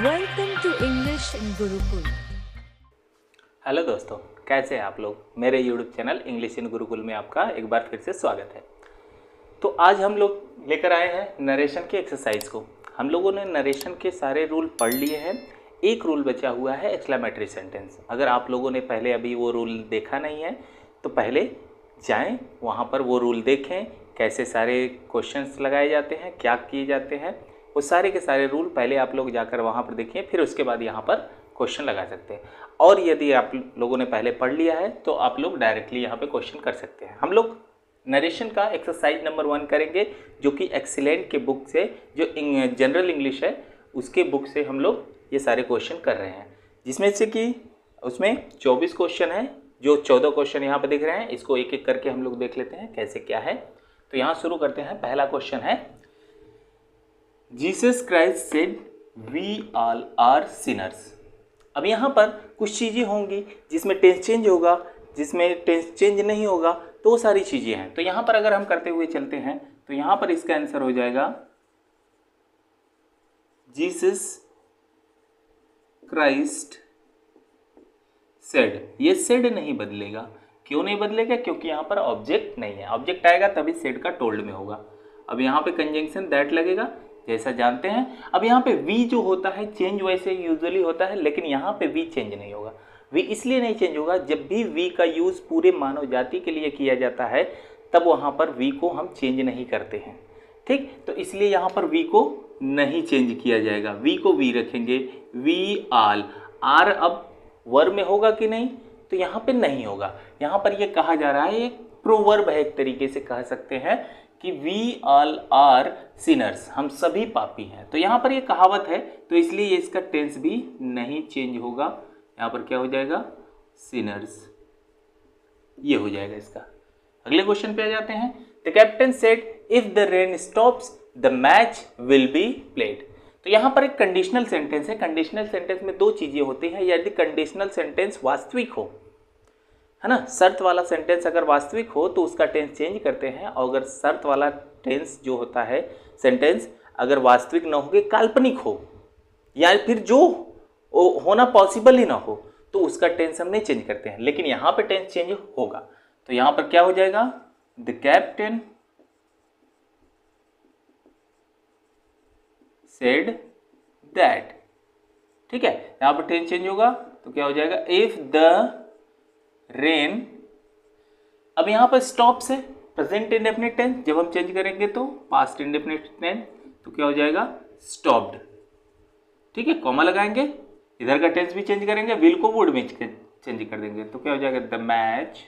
Welcome to English in Gurukul. Hello दोस्तों, कैसे हैं आप लोग। मेरे YouTube channel English in Gurukul में आपका एक बार फिर से स्वागत है। तो आज हम लोग लेकर आए हैं नरेशन के एक्सरसाइज को। हम लोगों ने नरेशन के सारे रूल पढ़ लिए हैं। एक रूल बचा हुआ है एक्सक्लेमेटरी सेंटेंस। अगर आप लोगों ने पहले अभी वो रूल देखा नहीं है तो पहले जाएं, वहाँ पर वो रूल देखें, कैसे सारे क्वेश्चंस लगाए जाते हैं, क्या किए जाते हैं, वो सारे के सारे रूल पहले आप लोग जाकर वहाँ पर देखिए, फिर उसके बाद यहाँ पर क्वेश्चन लगा सकते हैं। और यदि आप लोगों ने पहले पढ़ लिया है तो आप लोग डायरेक्टली यहाँ पे क्वेश्चन कर सकते हैं। हम लोग नरेशन का एक्सरसाइज नंबर 1 करेंगे, जो कि एक्सीलेंट के बुक से, जो जनरल इंग्लिश है उसके बुक से हम लोग ये सारे क्वेश्चन कर रहे हैं, जिसमें से कि उसमें 24 क्वेश्चन है। जो 14 क्वेश्चन यहाँ पे दिख रहे हैं, इसको एक एक करके हम लोग देख लेते हैं कैसे क्या है। तो यहाँ शुरू करते हैं। पहला क्वेश्चन है, Jesus Christ said we all are sinners. अब यहाँ पर कुछ चीज़ें होंगी जिसमें टेंस चेंज होगा, जिसमें टेंस चेंज नहीं होगा, तो वो सारी चीज़ें हैं। तो यहाँ पर अगर हम करते हुए चलते हैं तो यहाँ पर इसका आंसर हो जाएगा जीसस क्राइस्ट सेड। ये सेड नहीं बदलेगा। क्यों नहीं बदलेगा? क्योंकि यहाँ पर ऑब्जेक्ट नहीं है। ऑब्जेक्ट आएगा तभी सेड का टोल्ड में होगा। अब यहाँ पे कंजंक्शन दैट लगेगा, जैसा जानते हैं। अब यहाँ पे वी जो होता है चेंज वैसे यूजुअली होता है, लेकिन यहाँ पे वी चेंज नहीं होगा। वी इसलिए नहीं चेंज होगा, जब भी वी का यूज़ पूरे मानव जाति के लिए किया जाता है तब वहाँ पर वी को हम चेंज नहीं करते हैं। ठीक, तो इसलिए यहाँ पर वी को नहीं चेंज किया जाएगा। वी को वी रखेंगे। वी आल, आर अब वर्ब में होगा कि नहीं? तो यहाँ पे नहीं होगा। यहाँ पर ये कहा जा रहा है, एक प्रोवर्ब है, एक तरीके से कह सकते हैं कि वी ऑल आर सिनर्स, हम सभी पापी हैं। तो यहाँ पर ये कहावत है, तो इसलिए इसका टेंस भी नहीं चेंज होगा। यहाँ पर क्या हो जाएगा? सिनर्स, ये हो जाएगा इसका। अगले क्वेश्चन पे आ जाते हैं। The captain said if the rain stops the match will be played. तो यहाँ पर एक कंडीशनल सेंटेंस है। कंडीशनल सेंटेंस में दो चीजें होती हैं। यदि कंडीशनल सेंटेंस वास्तविक हो, है ना, शर्त वाला सेंटेंस अगर वास्तविक हो तो उसका टेंस चेंज करते हैं, और अगर शर्त वाला टेंस जो होता है सेंटेंस अगर वास्तविक न हो के काल्पनिक हो, या फिर जो होना पॉसिबल ही ना हो, तो उसका टेंस हम नहीं चेंज करते हैं। लेकिन यहाँ पे टेंस चेंज होगा। तो यहाँ पर क्या हो जाएगा? The captain said that. ठीक है, यहाँ पर टेंस चेंज होगा तो क्या हो जाएगा? If the rain. अब यहाँ पर स्टॉप से प्रेजेंट इंडेफिनिट टेंस जब हम चेंज करेंगे तो पास्ट इंडेफिनिट टेंस, तो क्या हो जाएगा? स्टॉप्ड। ठीक है, कॉमा लगाएंगे, इधर का टेंस भी चेंज करेंगे, विल को वुड में चेंज कर देंगे, तो क्या हो जाएगा? The match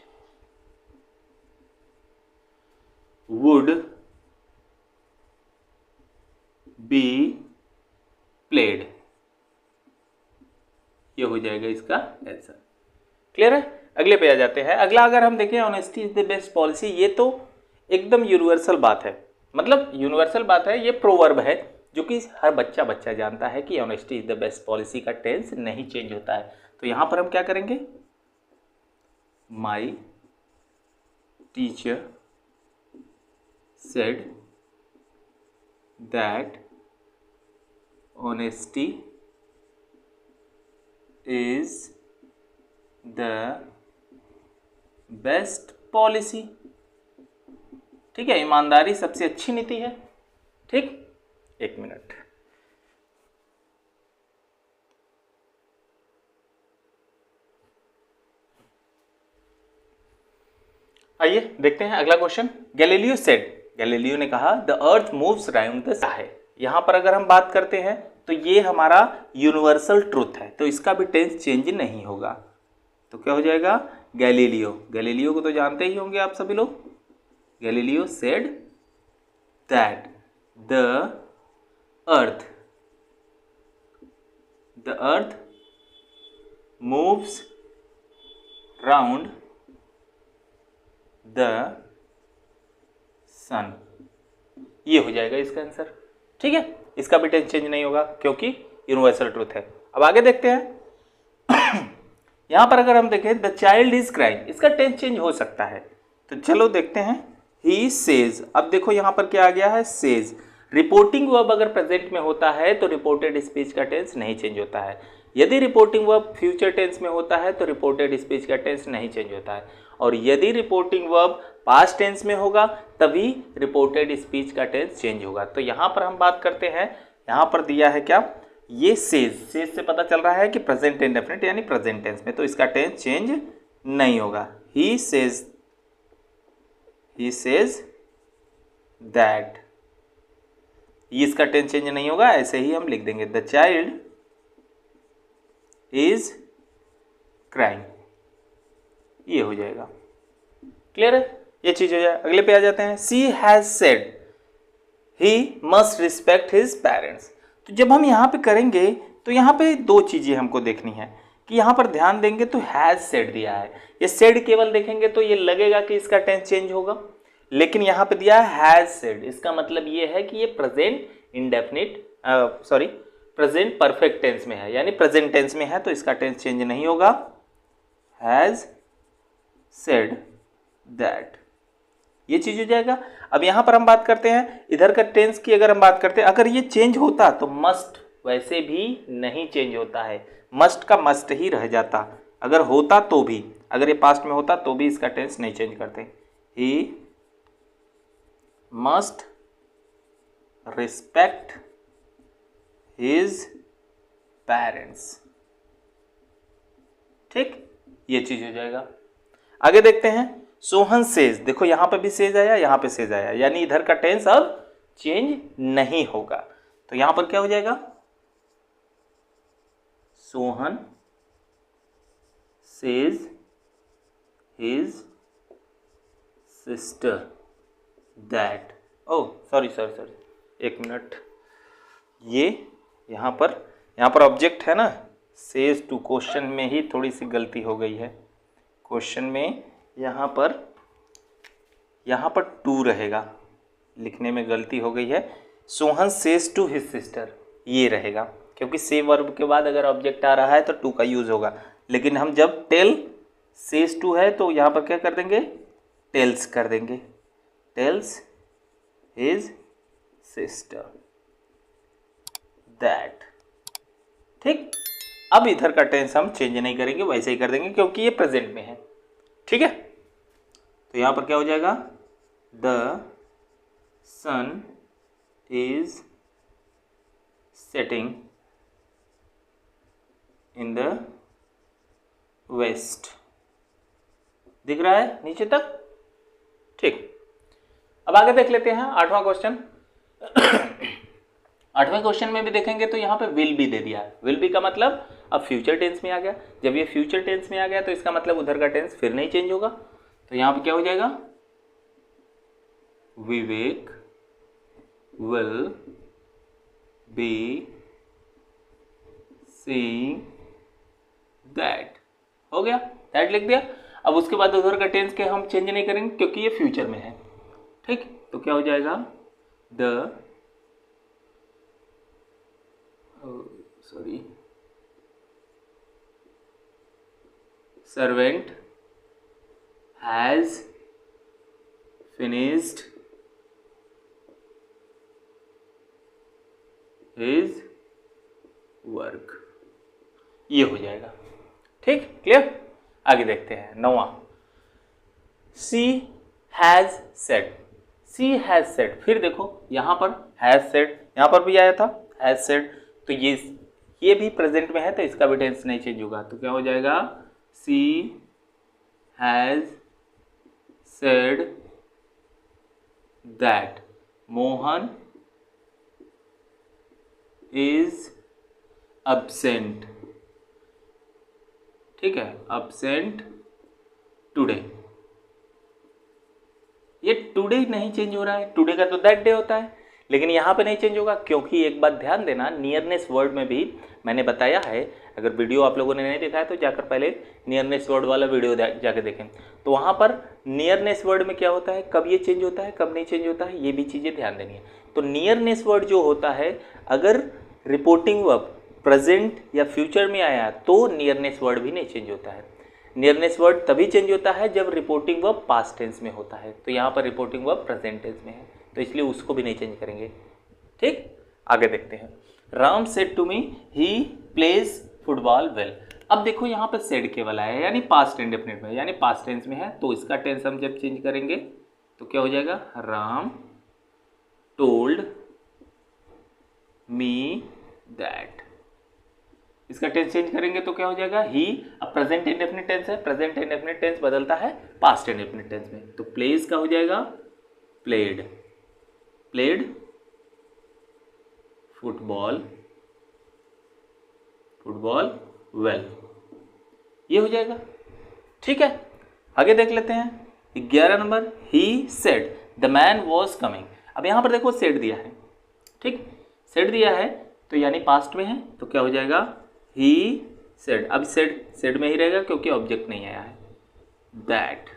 would be played. ये हो जाएगा इसका आंसर। क्लियर है? अगले पे आ जाते हैं। अगला अगर हम देखें, honesty is the best policy, ये तो एकदम यूनिवर्सल बात है। मतलब यूनिवर्सल बात है, ये प्रोवर्ब है जो कि हर बच्चा जानता है कि honesty is the best policy का टेंस नहीं चेंज होता है। तो यहाँ पर हम क्या करेंगे? My teacher said that honesty is the best policy. ठीक है, ईमानदारी सबसे अच्छी नीति है। ठीक, एक मिनट। आइए देखते हैं अगला क्वेश्चन। गैलीलियो सेड, गैलीलियो ने कहा the earth moves round the sky. यहां पर अगर हम बात करते हैं तो ये हमारा यूनिवर्सल ट्रूथ है, तो इसका भी टेंस चेंज नहीं होगा। तो क्या हो जाएगा? गैलीलियो। गैलीलियो को तो जानते ही होंगे आप सभी लोग। Galileo said that the earth moves round the sun. ये हो जाएगा इसका आंसर। ठीक है, इसका भी टेंस चेंज नहीं होगा क्योंकि यूनिवर्सल ट्रूथ है। अब आगे देखते हैं। यहां पर अगर हम देखें द चाइल्ड इज क्राइंग, इसका टेंस चेंज हो सकता है। तो चलो देखते हैं। ही सेज, अब देखो यहां पर क्या आ गया है? सेज। रिपोर्टिंग वर्ब अगर प्रेजेंट में होता है तो रिपोर्टेड स्पीच का टेंस नहीं चेंज होता है। यदि रिपोर्टिंग वर्ब फ्यूचर टेंस में होता है तो रिपोर्टेड स्पीच का टेंस नहीं चेंज होता है। और यदि रिपोर्टिंग वर्ब पास्ट टेंस में होगा तभी रिपोर्टेड स्पीच का टेंस चेंज होगा। तो यहाँ पर हम बात करते हैं, यहाँ पर दिया है क्या, ये सेज से पता चल रहा है कि प्रेजेंट इंडेफिनिट यानी प्रेजेंट टेंस में, तो इसका टेंस चेंज नहीं होगा। ही सेज दैट, इसका टेंस चेंज नहीं होगा, ऐसे ही हम लिख देंगे द चाइल्ड इज क्राइंग, ये हो जाएगा। क्लियर है, ये चीज हो जाए। अगले पे आ जाते हैं। She has said he must respect his parents. तो जब हम यहाँ पे करेंगे तो यहाँ पे दो चीजें हमको देखनी है कि यहाँ पर ध्यान देंगे तो हैज सेड दिया है, ये सेड केवल देखेंगे तो ये लगेगा कि इसका टेंस चेंज होगा, लेकिन यहाँ पे दिया है हैज सेड, इसका मतलब ये है कि ये present indefinite present perfect tense में है, यानी प्रेजेंट टेंस में है, तो इसका टेंस चेंज नहीं होगा। हैज सेड दैट, ये चीज हो जाएगा। अब यहाँ पर हम बात करते हैं इधर का टेंस की, अगर हम बात करते हैं अगर ये चेंज होता तो मस्ट वैसे भी नहीं चेंज होता है, मस्ट का मस्ट ही रह जाता, अगर होता तो भी, अगर ये पास्ट में होता तो भी इसका टेंस नहीं चेंज करते। ही मस्ट रिस्पेक्ट हिज पेरेंट्स, ठीक, ये चीज हो जाएगा। आगे देखते हैं। सोहन सेज, देखो यहां पे भी सेज आया, यहां पे सेज आया, यानी इधर का टेंस अब चेंज नहीं होगा, तो यहां पर क्या हो जाएगा, Sohan says his sister that, oh sorry, एक मिनट, ये यहाँ पर ऑब्जेक्ट है ना, सेज टू, क्वेश्चन में ही थोड़ी सी गलती हो गई है, क्वेश्चन में यहाँ पर टू रहेगा, लिखने में गलती हो गई है, Sohan says to his sister ये रहेगा, क्योंकि से वर्ब के बाद अगर ऑब्जेक्ट आ रहा है तो टू का यूज होगा, लेकिन हम जब टेल सेज टू है तो यहाँ पर क्या कर देंगे, टेल्स कर देंगे, टेल्स हिज सिस्टर दैट, ठीक। अब इधर का टेंस हम चेंज नहीं करेंगे, वैसे ही कर देंगे क्योंकि ये प्रेजेंट में है, ठीक है। तो यहां पर क्या हो जाएगा, the sun is setting in the west, दिख रहा है नीचे तक, ठीक। अब आगे देख लेते हैं 8वां क्वेश्चन। 8वें क्वेश्चन में भी देखेंगे तो यहाँ पे विल बी दे दिया है, विल बी का मतलब अब फ्यूचर टेंस में आ गया, जब ये फ्यूचर टेंस में आ गया तो इसका मतलब उधर का टेंस फिर नहीं चेंज होगा, तो यहाँ पे क्या हो जाएगा, विवेक विल बी सीइंग दैट, हो गया, दैट लिख दिया। अब उसके बाद उधर का टेंस के हम चेंज नहीं करेंगे क्योंकि ये फ्यूचर में है, ठीक। तो क्या हो जाएगा, the servant has finished his work, ये हो जाएगा, ठीक, क्लियर। आगे देखते हैं 9वां। She has said, she has said, फिर देखो यहाँ पर हैज सेड, यहाँ पर भी आया था हैज सेड, तो ये भी प्रेजेंट में है तो इसका भी टेंस नहीं चेंज होगा, तो क्या हो जाएगा, she has said that Mohan is absent, ठीक है, absent टुडे, ये टुडे नहीं चेंज हो रहा है, टुडे का तो दैट डे होता है, लेकिन यहाँ पे नहीं चेंज होगा क्योंकि एक बात ध्यान देना, नियरनेस वर्ड में भी मैंने बताया है, अगर वीडियो आप लोगों ने नहीं देखा है तो जाकर पहले नियरनेस वर्ड वाला वीडियो जाके देखें, तो वहाँ पर नियरनेस वर्ड में क्या होता है, कब ये चेंज होता है, कब नहीं चेंज होता है, ये भी चीज़ें ध्यान देनी है। तो नियरनेस वर्ड जो होता है, अगर रिपोर्टिंग वर्ब प्रेजेंट या फ्यूचर में आया तो नियरनेस वर्ड भी नहीं चेंज होता है, नियरनेस वर्ड तभी चेंज होता है जब रिपोर्टिंग वर्ब पास्ट टेंस में होता है, तो यहाँ पर रिपोर्टिंग वर्ब प्रेजेंट टेंस में है तो इसलिए उसको भी नहीं चेंज करेंगे, ठीक, आगे देखते हैं। Ram said to me he plays football well. अब देखो यहाँ पे सेड केवल आया है, यानी पास्ट इंडेफिनिट में, यानी पास्ट टेंस में है, तो इसका टेंस हम जब चेंज करेंगे तो क्या हो जाएगा, राम टोल्ड मी दैट। इसका टेंस चेंज करेंगे तो क्या हो जाएगा, ही। अब प्रेजेंट इंडेफिनिट टेंस है, प्रेजेंट इंडेफिनिट टेंस बदलता है पास्ट इंडेफिनिट टेंस में, तो प्लेज का हो जाएगा played, played football, football well, ये हो जाएगा। ठीक है, आगे देख लेते हैं 11 number. He said the man was coming. अब यहाँ पर देखो सेड दिया है, ठीक, सेड दिया है तो यानी पास्ट में है, तो क्या हो जाएगा, ही सेड। अब सेड में ही रहेगा क्योंकि ऑब्जेक्ट नहीं आया है। दैट,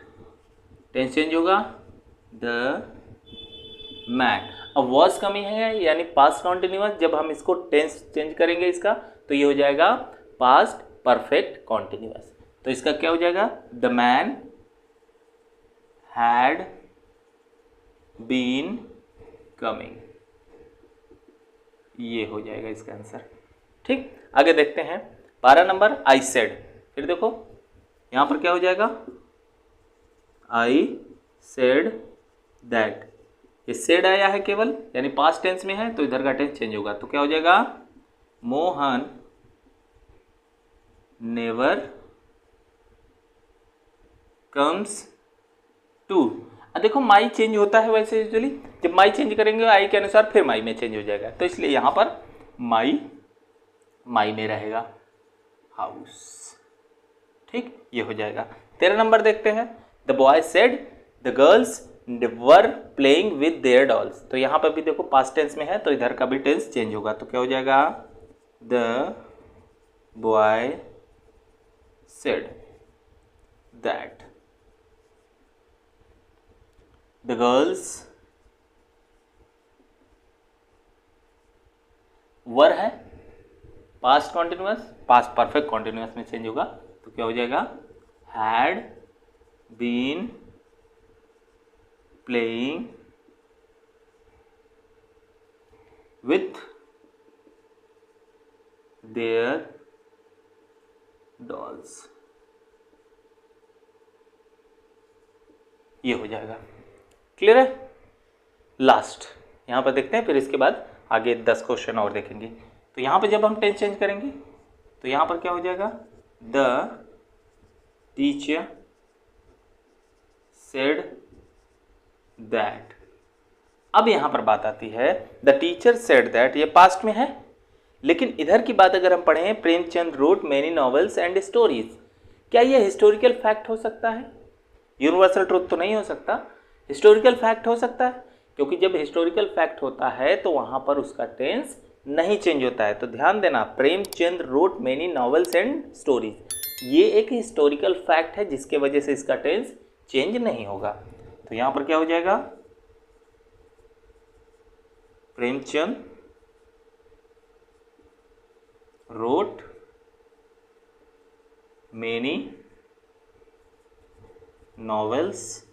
टेंस चेंज होगा, द मैन। अब वॉज कमिंग है यानी पास्ट कॉन्टिन्यूअस, जब हम इसको टेंस चेंज करेंगे इसका तो ये हो जाएगा पास्ट परफेक्ट कॉन्टिन्यूअस। तो इसका क्या हो जाएगा, the man had been coming, ये हो जाएगा इसका आंसर। ठीक, आगे देखते हैं 12 नंबर। आई सेड, फिर देखो यहां पर क्या हो जाएगा, आई सेड दैट। ये सेड आया है केवल, यानी पास्ट टेंस में है, तो इधर का टेंस चेंज होगा, तो क्या हो जाएगा, मोहन नेवर कम्स टू। अब देखो माई चेंज होता है वैसे यूजुअली, जब माई चेंज करेंगे आई के अनुसार फिर माई में चेंज हो जाएगा, तो इसलिए यहां पर माई में रहेगा हाउस। ठीक, ये हो जाएगा। 13 नंबर देखते हैं। The boy said the girls were playing with their dolls. तो यहाँ पर भी देखो पास्ट टेंस में है, तो इधर का भी टेंस चेंज होगा, तो क्या हो जाएगा, the boy said that the girls were है past continuous, past perfect continuous में चेंज होगा, तो क्या हो जाएगा, had been playing with their dolls, ये हो जाएगा। क्लियर है। लास्ट यहां पर देखते हैं, फिर इसके बाद आगे 10 क्वेश्चन और देखेंगे। तो यहां पर जब हम टेंस चेंज करेंगे तो यहां पर क्या हो जाएगा, द टीचर सेड दैट। अब यहां पर बात आती है, द टीचर सेड दैट, ये पास्ट में है, लेकिन इधर की बात अगर हम पढ़ें, Premchand wrote many novels and stories, क्या ये हिस्टोरिकल फैक्ट हो सकता है? यूनिवर्सल ट्रुथ तो नहीं हो सकता, हिस्टोरिकल फैक्ट हो सकता है, क्योंकि जब हिस्टोरिकल फैक्ट होता है तो वहां पर उसका टेंस नहीं चेंज होता है। तो ध्यान देना, Premchand wrote many novels and stories, ये एक हिस्टोरिकल फैक्ट है जिसके वजह से इसका टेंस चेंज नहीं होगा। तो यहां पर क्या हो जाएगा, Premchand wrote many novels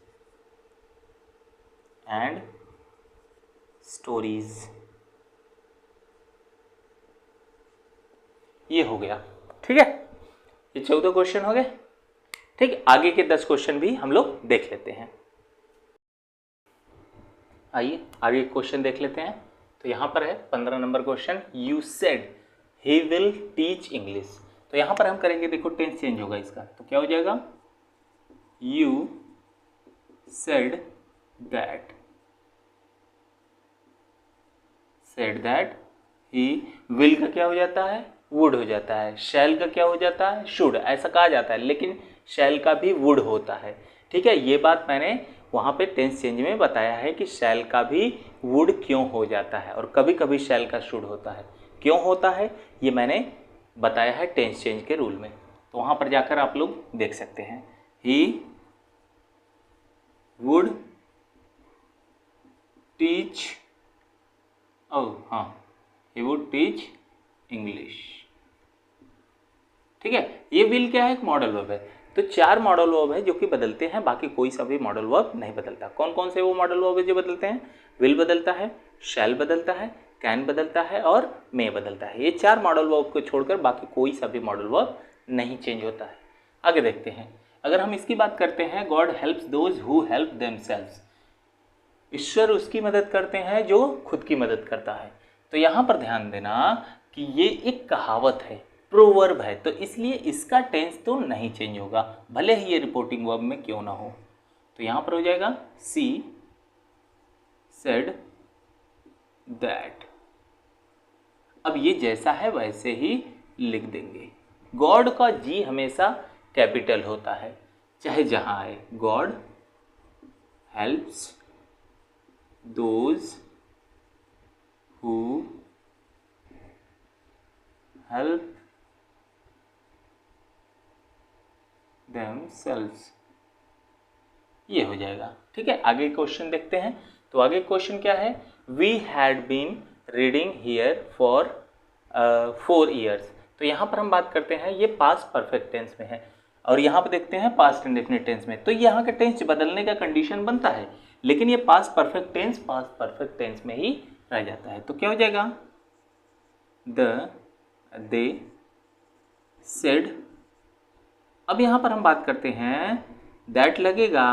and stories, ये हो गया। ठीक है, ये 14 क्वेश्चन हो गए। ठीक, आगे के 10 क्वेश्चन भी हम लोग देख लेते हैं। आइए आगे क्वेश्चन देख लेते हैं। तो यहाँ पर है 15 number question, you said he will teach English. तो यहाँ पर हम करेंगे, देखो टेंस चेंज होगा इसका, तो क्या हो जाएगा, you said that, said that, he will का क्या हो जाता है, वुड हो जाता है, शैल का क्या हो जाता है, शुड, ऐसा कहा जाता है, लेकिन शैल का भी वुड होता है। ठीक है, ये बात मैंने वहाँ पे टेंस चेंज में बताया है कि शैल का भी वुड क्यों हो जाता है और कभी कभी शैल का शुड होता है। क्यों होता है ये मैंने बताया है टेंस चेंज के रूल में, तो वहाँ पर जाकर आप लोग देख सकते हैं। ही वुड टीच, हाँ, ही वुड टीच इंग्लिश। ठीक है, ये विल क्या है, एक मॉडल वर्ब है। तो 4 मॉडल वर्ब है जो कि बदलते हैं, बाकी कोई सा भी मॉडल वर्ब नहीं बदलता। कौन कौन से वो मॉडल वर्ब है जो बदलते हैं, विल बदलता है, शैल बदलता है, कैन बदलता है और मे बदलता है। ये 4 मॉडल वर्ब को छोड़कर बाकी कोई सा भी मॉडल वर्ब नहीं चेंज होता है। आगे देखते हैं, अगर हम इसकी बात करते हैं, God helps those who help themselves, ईश्वर उसकी मदद करते हैं जो खुद की मदद करता है। तो यहाँ पर ध्यान देना कि ये एक कहावत है, प्रोवर्ब है, तो इसलिए इसका टेंस तो नहीं चेंज होगा, भले ही ये रिपोर्टिंग वर्ब में क्यों ना हो। तो यहाँ पर हो जाएगा सी सेड दैट। अब ये जैसा है वैसे ही लिख देंगे। गॉड का जी हमेशा कैपिटल होता है, चाहे जहाँ आए। God helps those who help themselves, ये हो जाएगा। ठीक है, आगे क्वेश्चन देखते हैं। तो आगे क्वेश्चन क्या है, we had been reading here for 4 years। तो यहाँ पर हम बात करते हैं, ये पास्ट परफेक्ट टेंस में है और यहाँ पर देखते हैं पास्ट इंडेफिनिट टेंस में। तो यहाँ का टेंस बदलने का कंडीशन बनता है, लेकिन ये पास्ट परफेक्ट टेंस में ही रह जाता है। तो क्या हो जाएगा, दे सेड। अब यहाँ पर हम बात करते हैं, दैट लगेगा।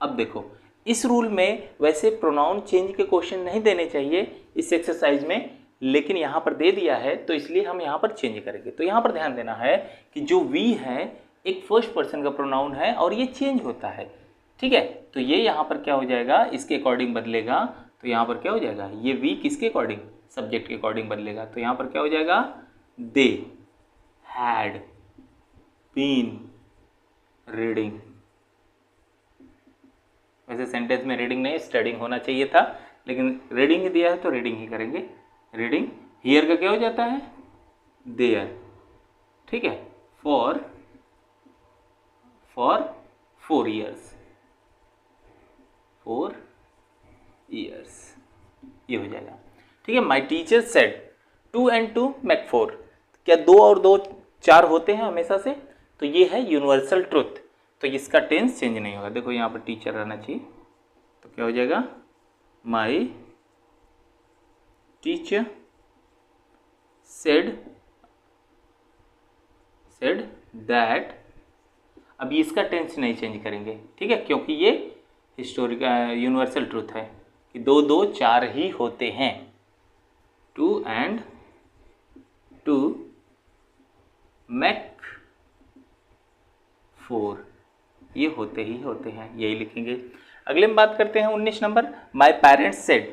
अब देखो, इस रूल में वैसे प्रोनाउन चेंज के क्वेश्चन नहीं देने चाहिए इस एक्सरसाइज में, लेकिन यहाँ पर दे दिया है तो इसलिए हम यहाँ पर चेंज करेंगे। तो यहाँ पर ध्यान देना है कि जो वी है एक फर्स्ट पर्सन का प्रोनाउन है और ये चेंज होता है। ठीक है, तो ये यहाँ पर क्या हो जाएगा, इसके अकॉर्डिंग बदलेगा। तो यहाँ पर क्या हो जाएगा, ये वी किसके अकॉर्डिंग, सब्जेक्ट के अकॉर्डिंग बदलेगा। तो यहाँ पर क्या हो जाएगा, दे हैड बीन रीडिंग। वैसे सेंटेंस में रीडिंग नहीं स्टडिंग होना चाहिए था, लेकिन रीडिंग ही दिया है तो रीडिंग ही करेंगे। रीडिंग हियर का क्या हो जाता है, देयर। ठीक है, फॉर 4 years, 4 years ये हो जाएगा। ठीक है, my teacher said 2 and 2 make 4। क्या 2 और 2 4 होते हैं हमेशा से, तो ये है यूनिवर्सल ट्रुथ। तो इसका टेंस चेंज नहीं होगा। देखो यहाँ पर टीचर रहना चाहिए, तो क्या हो जाएगा, माई टीचर सेड दैट। अब इसका टेंस नहीं चेंज करेंगे, ठीक है, क्योंकि ये हिस्टोरिकल यूनिवर्सल ट्रुथ है कि 2 2 4 ही होते हैं। 2 and 2 make 4 ये होते ही होते हैं, यही लिखेंगे। अगले में बात करते हैं 19 number, my parents said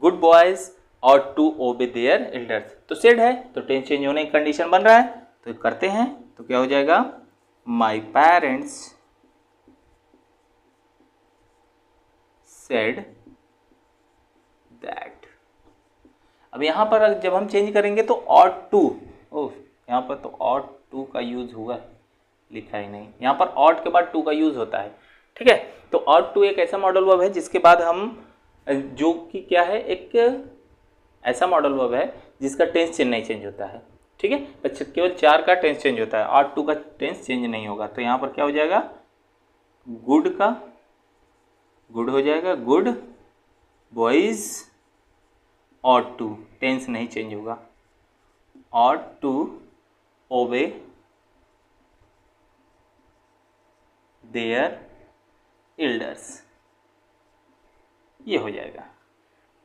good boys और टू ओबे देयर एल्डर्स। तो सेड है तो टेंस चेंज होने की कंडीशन बन रहा है, तो करते हैं। तो क्या हो जाएगा, माई पेरेंट्स सेड दैट। अब यहाँ पर जब हम चेंज करेंगे तो ought to, ओह यहाँ पर तो ought to का यूज हुआ है, लिखा ही नहीं। यहाँ पर ought के बाद to का यूज होता है। ठीक है, तो ought to एक ऐसा मॉडल वर्ब है जिसके बाद हम, जो कि क्या है, एक ऐसा मॉडल वर्ब है जिसका टेंस नहीं चेंज होता है। ठीक है, बच्चे केवल 4 का टेंस चेंज होता है, ought to का टेंस चेंज नहीं होगा। तो यहाँ पर क्या हो जाएगा, गुड का गुड हो जाएगा, good boys ought to, tense नहीं चेंज होगा, ought to obey their elders, ये हो जाएगा।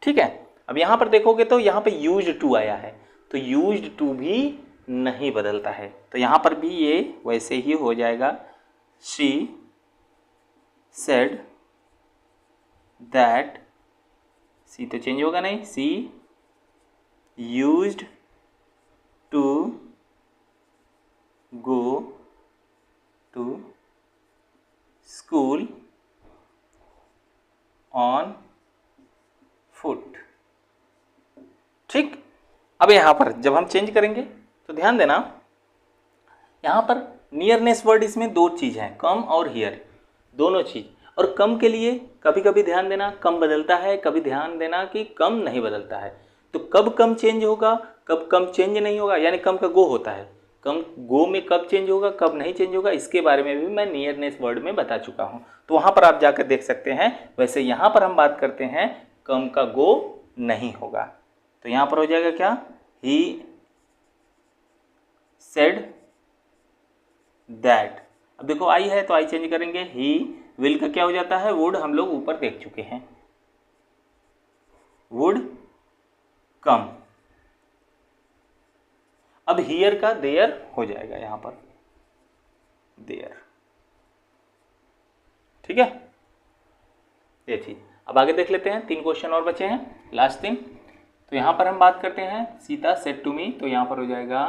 ठीक है, अब यहाँ पर देखोगे तो यहाँ पे used to आया है, तो used to भी नहीं बदलता है, तो यहाँ पर भी ये वैसे ही हो जाएगा। she said that, सी तो चेंज होगा नहीं, she used to go to school on foot. ठीक, अब यहाँ पर जब हम चेंज करेंगे तो ध्यान देना, यहाँ पर नियरनेस वर्ड इसमें 2 चीज़ हैं, कम और हियर, दोनों चीज़। और कम के लिए कभी कभी ध्यान देना कम बदलता है, कभी ध्यान देना कि कम नहीं बदलता है। तो कब कम चेंज होगा, कब कम चेंज नहीं होगा, यानी कम का गो होता है, कम गो में कब चेंज होगा, कब नहीं चेंज होगा, इसके बारे में भी मैं नियरनेस वर्ड में बता चुका हूँ, तो वहाँ पर आप जाकर देख सकते हैं। वैसे यहाँ पर हम बात करते हैं कम का गो नहीं होगा। तो यहाँ पर हो जाएगा क्या, ही सेड दैट। अब देखो आई है तो आई चेंज करेंगे, ही विल का क्या हो जाता है, वुड, हम लोग ऊपर देख चुके हैं, वुड कम। अब हियर का देयर हो जाएगा यहाँ पर, देयर। ठीक है, ये चीज। अब आगे देख लेते हैं, 3 क्वेश्चन और बचे हैं, लास्ट 3। तो यहाँ पर हम बात करते हैं सीता सेड टू मी, तो यहाँ पर हो जाएगा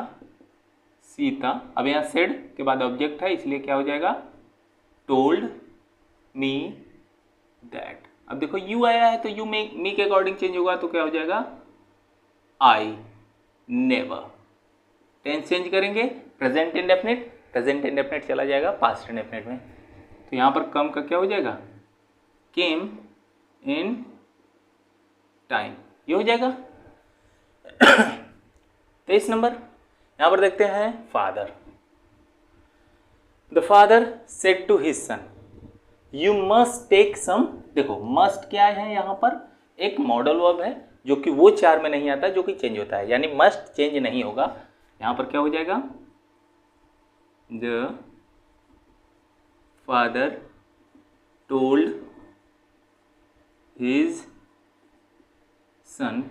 सीता। अब यहाँ सेड के बाद ऑब्जेक्ट है, इसलिए क्या हो जाएगा, टोल्ड मी दैट। अब देखो यू आया है तो यू मी के अकॉर्डिंग चेंज होगा, तो क्या हो जाएगा, आई नेवर। टेंस चेंज करेंगे, प्रेजेंट इंडेफिनिट, प्रेजेंट इंडेफिनिट चला जाएगा पास्ट इंडेफिनिट में। तो यहाँ पर कम का क्या हो जाएगा, केम इन टाइम, ये हो जाएगा। 23 नंबर, यहाँ पर देखते हैं father. The father said to his son, you must take some. देखो मस्ट क्या है, यहाँ पर एक मॉडल वर्ब है जो कि वो 4 में नहीं आता, जो कि चेंज होता है, यानी मस्ट चेंज नहीं होगा। यहाँ पर क्या हो जाएगा, the father told his son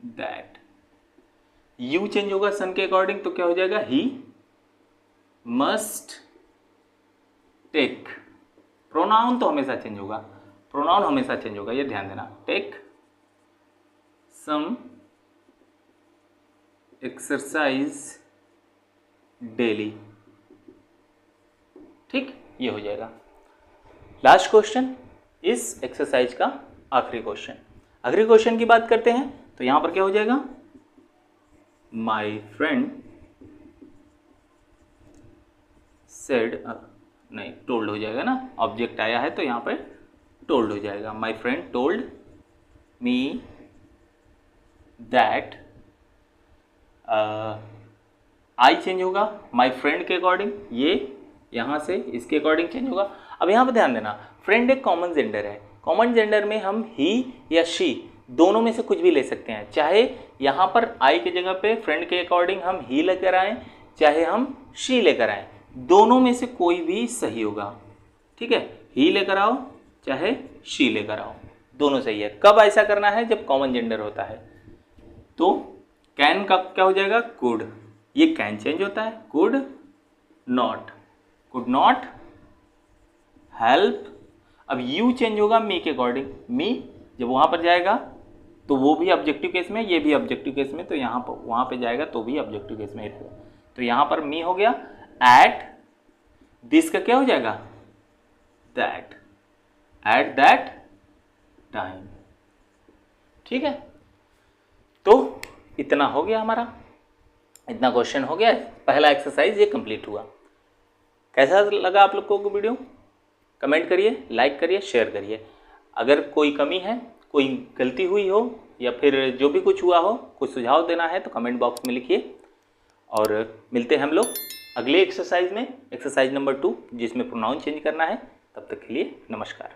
that. You change होगा सन के अकॉर्डिंग, तो क्या हो जाएगा, ही मस्ट टेक। प्रोनाउन तो हमेशा चेंज होगा, प्रोनाउन हमेशा चेंज होगा, ये ध्यान देना। Take some exercise daily. ठीक, ये हो जाएगा। लास्ट क्वेश्चन, इस एक्सरसाइज का आखिरी क्वेश्चन। आखिरी क्वेश्चन की बात करते हैं, तो यहां पर क्या हो जाएगा, माई फ्रेंड सेड, नहीं टोल्ड हो जाएगा ना, ऑब्जेक्ट आया है तो यहाँ पे टोल्ड हो जाएगा। My friend told me that, I change होगा माई फ्रेंड के अकॉर्डिंग, ये यहाँ से इसके अकॉर्डिंग चेंज होगा। अब यहाँ पे ध्यान देना, फ्रेंड एक कॉमन जेंडर है, कॉमन जेंडर में हम ही या शी दोनों में से कुछ भी ले सकते हैं, चाहे यहाँ पर आई की जगह पे फ्रेंड के अकॉर्डिंग हम ही लेकर आएँ, चाहे हम शी लेकर आएँ, दोनों में से कोई भी सही होगा। ठीक है, ही लेकर आओ चाहे शी लेकर आओ, दोनों सही है। कब ऐसा करना है, जब कॉमन जेंडर होता है। तो कैन का क्या हो जाएगा, कुड, ये कैन चेंज होता है, could not, could not help. अब यू चेंज होगा मी के अकॉर्डिंग, मी जब वहाँ पर जाएगा तो वो भी ऑब्जेक्टिव केस में, ये भी ऑब्जेक्टिव केस में, तो यहाँ पर वहाँ पे जाएगा तो भी ऑब्जेक्टिव केस में ही रहेगा। तो यहाँ पर मी हो गया, एट दिस का क्या हो जाएगा, दैट, एट दैट टाइम। ठीक है, तो इतना हो गया हमारा, इतना क्वेश्चन हो गया, पहला एक्सरसाइज ये कंप्लीट हुआ। कैसा लगा आप लोगों को वीडियो, कमेंट करिए, लाइक करिए, शेयर करिए। अगर कोई कमी है, कोई गलती हुई हो, या फिर जो भी कुछ हुआ हो, कुछ सुझाव देना है तो कमेंट बॉक्स में लिखिए। और मिलते हैं हम लोग अगले एक्सरसाइज में, एक्सरसाइज नंबर 2, जिसमें प्रोनाउन चेंज करना है। तब तक के लिए नमस्कार।